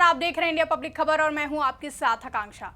आप देख रहे हैं इंडिया पब्लिक खबर और मैं हूं आपके साथ आकांक्षा।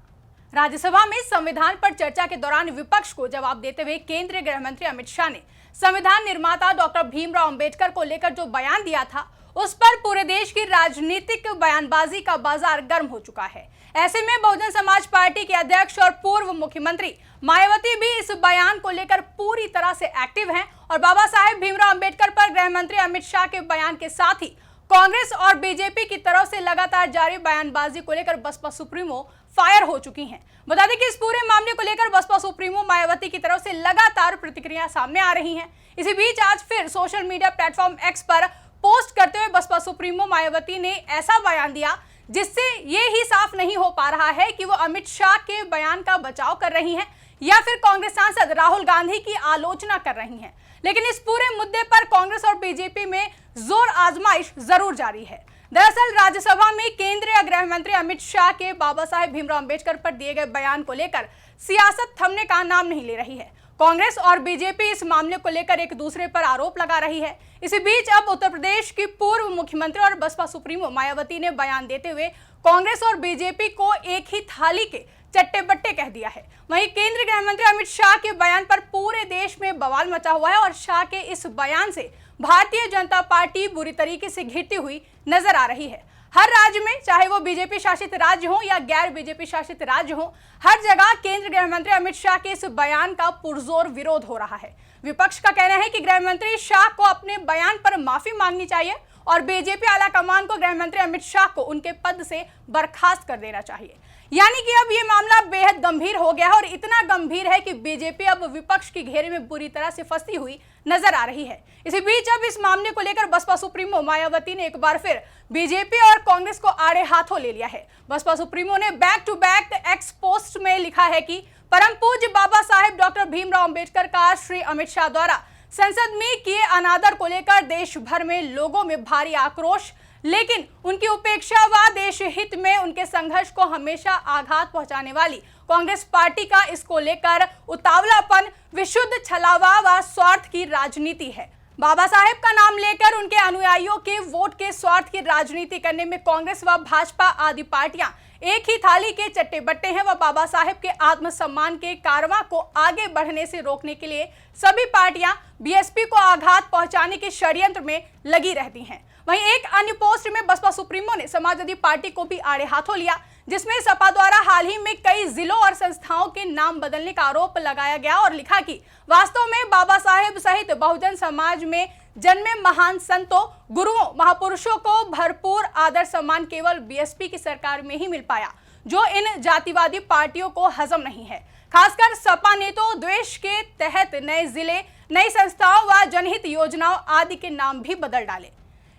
राज्यसभा में संविधान पर चर्चा के दौरान विपक्ष को जवाब देते हुए केंद्रीय गृह मंत्री अमित शाह ने संविधान निर्माता डॉक्टर भीमराव अंबेडकर को लेकर जो बयान दिया था उस पर पूरे देश की राजनीतिक बयानबाजी का बाजार गर्म हो चुका है। ऐसे में बहुजन समाज पार्टी के अध्यक्ष और पूर्व मुख्यमंत्री मायावती भी इस बयान को लेकर पूरी तरह से एक्टिव हैं और बाबा साहेब भीमराव अंबेडकर पर गृह मंत्री अमित शाह के बयान के साथ ही कांग्रेस और बीजेपी की तरफ से लगातार जारी बयानबाजी को लेकर बसपा सुप्रीमो फायर हो चुकी हैं। बता दें कि इस पूरे मामले को लेकर बसपा सुप्रीमो मायावती की तरफ से लगातार प्रतिक्रिया सामने आ रही हैं। इसी बीच आज फिर सोशल मीडिया प्लेटफॉर्म एक्स पर पोस्ट करते हुए बसपा सुप्रीमो मायावती ने ऐसा बयान दिया जिससे ये ही साफ नहीं हो पा रहा है कि वो अमित शाह के बयान का बचाव कर रही हैं या फिर कांग्रेस सांसद राहुल गांधी की आलोचना कर रही हैं। लेकिन इस पूरे मुद्दे पर कांग्रेस और बीजेपी में जोर आजमाइश जरूर जारी है। दरअसल राज्यसभा में केंद्रीय गृह मंत्री अमित शाह के बाबा साहेब भीमराव अंबेडकर पर दिए गए बयान को लेकर सियासत थमने का नाम नहीं ले रही है। कांग्रेस और बीजेपी इस मामले को लेकर एक दूसरे पर आरोप लगा रही है। इसी बीच अब उत्तर प्रदेश की पूर्व मुख्यमंत्री और बसपा सुप्रीमो मायावती ने बयान देते हुए कांग्रेस और बीजेपी को एक ही थाली के चट्टे बट्टे कह दिया है। वहीं केंद्रीय गृह मंत्री अमित शाह के बयान पर पूरे देश में बवाल मचा हुआ है और शाह के इस बयान से भारतीय जनता पार्टी बुरी तरीके से घिरती हुई नजर आ रही है। हर राज्य में, चाहे वो बीजेपी शासित राज्य हो या गैर बीजेपी शासित राज्य हो, हर जगह केंद्रीय गृह मंत्री अमित शाह के इस बयान का पुरजोर विरोध हो रहा है। विपक्ष का कहना है कि गृह मंत्री शाह को अपने बयान पर माफी मांगनी चाहिए और बीजेपी आलाकमान को गृह मंत्री अमित शाह को उनके पद से बर्खास्त कर देना चाहिए। यानी कि अब ये मामला बेहद गंभीर हो गया है और इतना गंभीर है कि बीजेपी अब विपक्ष की घेरे में बुरी तरह से फंसी हुई नजर आ रही है। इसी बीच अब इस मामले को लेकर बसपा सुप्रीमो मायावती ने एक बार फिर बीजेपी और कांग्रेस को आड़े हाथों ले लिया है। बसपा सुप्रीमो ने back to back X post में लिखा है कि परम पूज्य बाबा साहेब डॉक्टर भीमराव अंबेडकर का श्री अमित शाह द्वारा संसद में किए अनादर को लेकर देश भर में लोगों में भारी आक्रोश, लेकिन उनकी उपेक्षा व देश हित में उनके संघर्ष को हमेशा आघात पहुंचाने वाली कांग्रेस पार्टी का इसको लेकर उतावलापन, विशुद्ध छलावा व स्वार्थ की राजनीति है। बाबा साहेब का नाम लेकर उनके अनुयायियों के वोट के स्वार्थ की राजनीति करने में कांग्रेस व भाजपा आदि पार्टियां एक ही थाली के चट्टे बट्टे हैं व बाबा साहेब के आत्मसम्मान के कारवां को आगे बढ़ने से रोकने के लिए सभी पार्टियां बीएसपी को आघात पहुंचाने के षड्यंत्र में लगी रहती हैं। वहीं एक अन्य पोस्ट में बसपा सुप्रीमो ने समाजवादी पार्टी को भी आड़े हाथों लिया, जिसमें सपा द्वारा हाल ही में कई जिलों और संस्थाओं के नाम बदलने का आरोप लगाया गया और लिखा कि वास्तव में बाबा साहेब सहित बहुजन समाज में जन्मे महान संतों, गुरुओं, महापुरुषों को भरपूर आदर सम्मान केवल बीएसपी की सरकार में ही मिल पाया, जो इन जातिवादी पार्टियों को हजम नहीं है। खासकर सपा ने तो द्वेष के तहत नए जिले, नई संस्थाओं व जनहित योजनाओं आदि के नाम भी बदल डाले।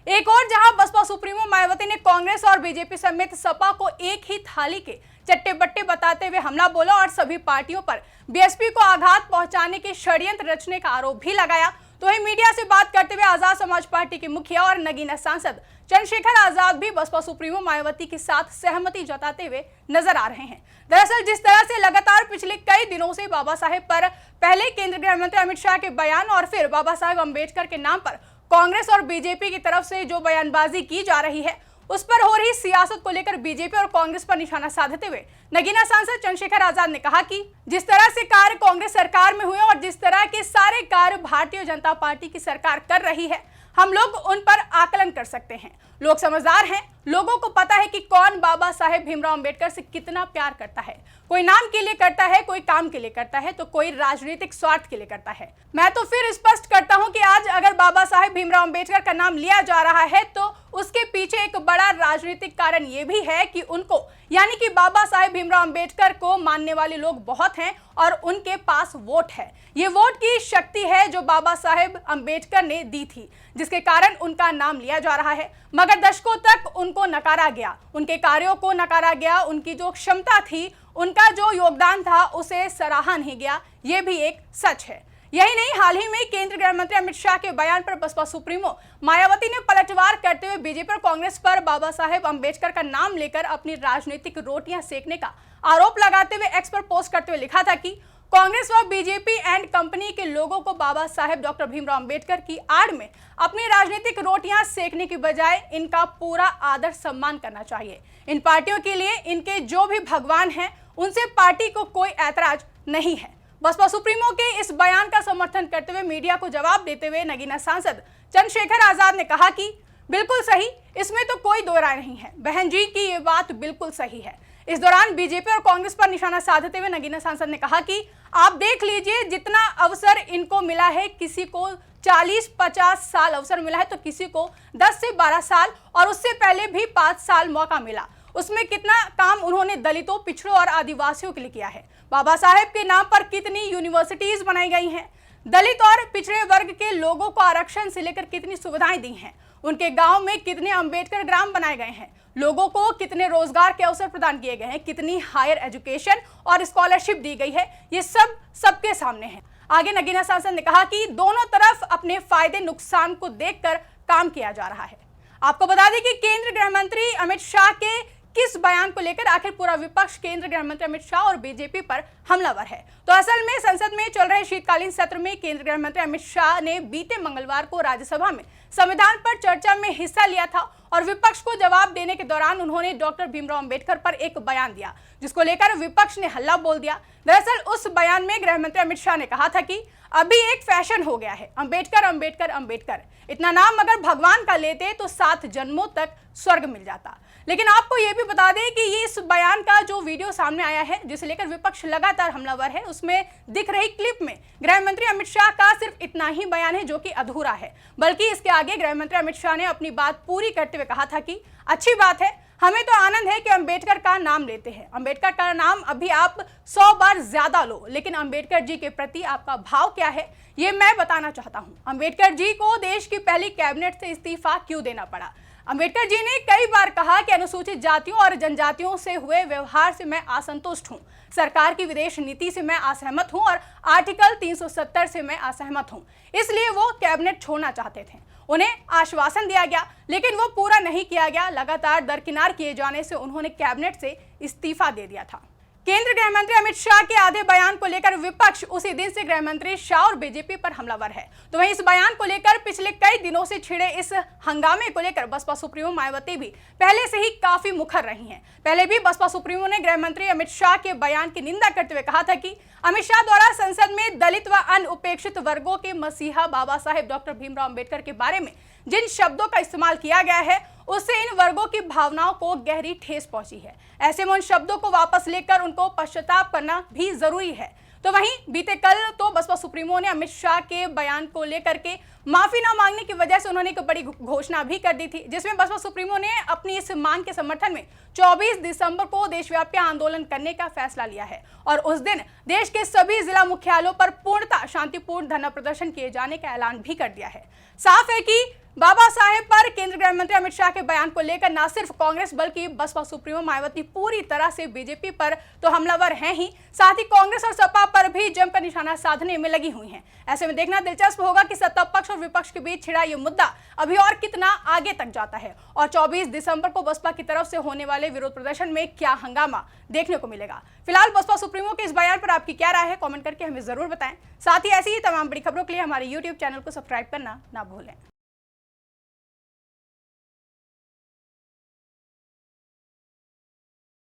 एक और जहां बसपा सुप्रीमो मायावती ने कांग्रेस और बीजेपी समेत सपा को एक ही थाली के चट्टे बट्टे बताते हुए हमला बोला और सभी पार्टियों पर बीएसपी को आघात पहुंचाने के षड्यंत्र रचने का आरोप भी लगाया। तो वही मीडिया से बात करते हुए आजाद समाज पार्टी के मुखिया और नगीना सांसद चंद्रशेखर आजाद भी बसपा सुप्रीमो मायावती के साथ सहमति जताते हुए नजर आ रहे हैं। दरअसल जिस तरह से लगातार पिछले कई दिनों से बाबा साहेब पर पहले केंद्रीय गृह मंत्री अमित शाह के बयान और फिर बाबा साहेब अंबेडकर के नाम पर कांग्रेस और बीजेपी की तरफ से जो बयानबाजी की जा रही है उस पर हो रही सियासत को लेकर बीजेपी और कांग्रेस पर निशाना साधते हुए नगीना सांसद चंद्रशेखर आजाद ने कहा कि जिस तरह से कार्य कांग्रेस सरकार में हुए और जिस तरह के सारे कार्य भारतीय जनता पार्टी की सरकार कर रही है, हम लोग उन पर आकलन कर सकते हैं। लोग समझदार हैं, लोगों को पता है कि कौन बाबा साहेब भीमराव अंबेडकर से कितना प्यार करता है। कोई नाम के लिए करता है, कोई काम के लिए करता है, तो कोई राजनीतिक स्वार्थ के लिए करता है। मैं तो फिर स्पष्ट करता हूं कि आज अगर बाबा साहेब भीमराव अंबेडकर का नाम लिया जा रहा है तो उसके पीछे एक बड़ा राजनीतिक कारण ये भी है कि उनको, यानी कि बाबा साहेब भीमराव अंबेडकर को मानने वाले लोग बहुत हैं और उनके पास वोट है। ये वोट की शक्ति है जो बाबा साहेब अंबेडकर ने दी थी, जिसके कारण उनका नाम लिया जा रहा है। मगर दशकों तक उनको नकारा गया, उनके कार्यों को नकारा गया, उनकी जो क्षमता थी, उनका जो योगदान था उसे सराहा नहीं गया। ये भी एक सच है। यही नहीं, हाल ही में केंद्रीय गृह मंत्री अमित शाह के बयान पर बसपा सुप्रीमो मायावती ने पलटवार करते हुए बीजेपी और कांग्रेस पर बाबा साहेब अंबेडकर का नाम लेकर अपनी राजनीतिक रोटियां सेकने का आरोप लगाते हुए एक्स पर पोस्ट करते हुए लिखा था कि कांग्रेस व बीजेपी एंड कंपनी के लोगों को बाबा साहेब डॉक्टर भीमराव अंबेडकर की आड़ में अपनी राजनीतिक रोटियां सेकने की बजाय इनका पूरा आदर सम्मान करना चाहिए। इन पार्टियों के लिए इनके जो भी भगवान हैं उनसे पार्टी को कोई ऐतराज नहीं है। बसपा सुप्रीमो के इस बयान का समर्थन करते हुए मीडिया को जवाब देते हुए नगीना सांसद चंद्रशेखर आजाद ने कहा कि बिल्कुल सही, इसमें तो कोई दो राय नहीं है। बहन जी की ये बात बिल्कुल सही है। इस दौरान बीजेपी और कांग्रेस पर निशाना साधते हुए नगीना सांसद ने कहा कि आप देख लीजिए, जितना अवसर इनको मिला है, किसी को 40-50 साल अवसर मिला है तो किसी को 10 से 12 साल और उससे पहले भी 5 साल मौका मिला। उसमें कितना काम उन्होंने दलितों, पिछड़ों और आदिवासियों के लिए किया है। बाबा साहेब के नाम पर कितनी यूनिवर्सिटीज बनाई गई हैं। दलित और पिछड़े वर्ग के लोगों को आरक्षण से लेकर कितनी सुविधाएं दी हैं। उनके गांव में कितने अंबेडकर ग्राम बनाए गए हैं। लोगों को कितने रोजगार के अवसर प्रदान किए गए हैं। कितनी हायर एजुकेशन और स्कॉलरशिप दी गई है। ये सब सबके सामने है। आगे नगीना सांसद ने कहा कि दोनों तरफ अपने फायदे नुकसान को देखकर काम किया जा रहा है। आपको बता दें कि केंद्रीय गृह मंत्री अमित शाह के किस बयान को लेकर आखिर पूरा विपक्ष केंद्रीय गृह मंत्री अमित शाह और बीजेपी पर हमलावर है। तो असल में संसद में चल रहे शीतकालीन सत्र में केंद्रीय गृह मंत्री अमित शाह ने बीते मंगलवार को राज्यसभा में संविधान पर चर्चा में हिस्सा लिया था और विपक्ष को जवाब देने के दौरान उन्होंने डॉक्टर भीमराव अंबेडकर पर एक बयान दिया, जिसको लेकर विपक्ष ने हल्ला बोल दिया। दरअसल उस बयान में गृह मंत्री अमित शाह ने कहा था कि अभी एक फैशन हो गया है, अंबेडकर अंबेडकर अंबेडकर। इतना नाम अगर भगवान का लेते तो 7 जन्मों तक स्वर्ग मिल जाता। लेकिन आपको यह भी बता दें कि ये इस बयान का जो वीडियो सामने आया है, जिसे लेकर विपक्ष लगातार हमलावर है, उसमें दिख रही क्लिप में गृह मंत्री अमित शाह का सिर्फ इतना ही बयान है जो कि अधूरा है। बल्कि इसके आगे गृह मंत्री अमित शाह ने अपनी बात पूरी करते हुए कहा था कि अच्छी बात है, हमें तो आनंद है कि अंबेडकर का नाम लेते हैं। अंबेडकर का नाम अभी आप 100 बार ज्यादा लो, लेकिन अंबेडकर जी के प्रति आपका भाव क्या है ये मैं बताना चाहता हूं। अंबेडकर जी को देश की पहली कैबिनेट से इस्तीफा क्यों देना पड़ा। अंबेडकर जी ने कई बार कहा कि अनुसूचित जातियों और जनजातियों से हुए व्यवहार से मैं असंतुष्ट हूं, सरकार की विदेश नीति से मैं असहमत हूं और आर्टिकल 370 से मैं असहमत हूं। इसलिए वो कैबिनेट छोड़ना चाहते थे। उन्हें आश्वासन दिया गया, लेकिन वो पूरा नहीं किया गया। लगातार दरकिनार किए जाने से उन्होंने कैबिनेट से इस्तीफा दे दिया था। केंद्रीय गृह मंत्री अमित शाह के आधे बयान को लेकर विपक्ष उसी दिन से गृह मंत्री शाह और बीजेपी पर हमलावर है। तो वहीं इस बयान को लेकर पिछले कई दिनों से छिड़े इस हंगामे को लेकर बसपा सुप्रीमो मायावती भी पहले से ही काफी मुखर रही हैं। पहले भी बसपा सुप्रीमो ने गृह मंत्री अमित शाह के बयान की निंदा करते हुए कहा था कि अमित शाह द्वारा संसद में दलित व अन्य उपेक्षित वर्गों के मसीहा बाबा साहेब डॉक्टर भीमराव अंबेडकर के बारे में जिन शब्दों का इस्तेमाल किया गया है, उससे इन वर्गों की भावनाओं को गहरी ठेस पहुंची है। ऐसे में उन शब्दों को वापस लेकर उनको पश्चाताप करना भी जरूरी है। तो वहीं बीते कल तो बसपा सुप्रीमो ने अमित शाह के बयान को लेकर के माफी न मांगने की वजह से उन्होंने एक बड़ी घोषणा भी कर दी थी, जिसमें बसपा सुप्रीमो ने अपनी इस मांग के समर्थन में 24 दिसंबर को देशव्यापी आंदोलन करने का फैसला लिया है और उस दिन देश के सभी जिला मुख्यालयों पर पूर्णतः शांतिपूर्ण धरना प्रदर्शन किए जाने का ऐलान भी कर दिया है। साफ है कि बाबा साहेब पर केंद्रीय गृह मंत्री अमित शाह के बयान को लेकर न सिर्फ कांग्रेस बल्कि बसपा सुप्रीमो मायावती पूरी तरह से बीजेपी पर तो हमलावर हैं ही, साथ ही कांग्रेस और सपा पर भी जमकर निशाना साधने में लगी हुई हैं। ऐसे में देखना दिलचस्प होगा कि सत्ता पक्ष और विपक्ष के बीच छिड़ा ये मुद्दा अभी और कितना आगे तक जाता है और 24 दिसंबर को बसपा की तरफ से होने वाले विरोध प्रदर्शन में क्या हंगामा देखने को मिलेगा। फिलहाल बसपा सुप्रीमो के इस बयान पर आपकी क्या राय है, कमेंट करके हमें जरूर बताएं। साथ ही ऐसी ही तमाम बड़ी खबरों के लिए हमारे YouTube चैनल को सब्सक्राइब करना ना भूलें।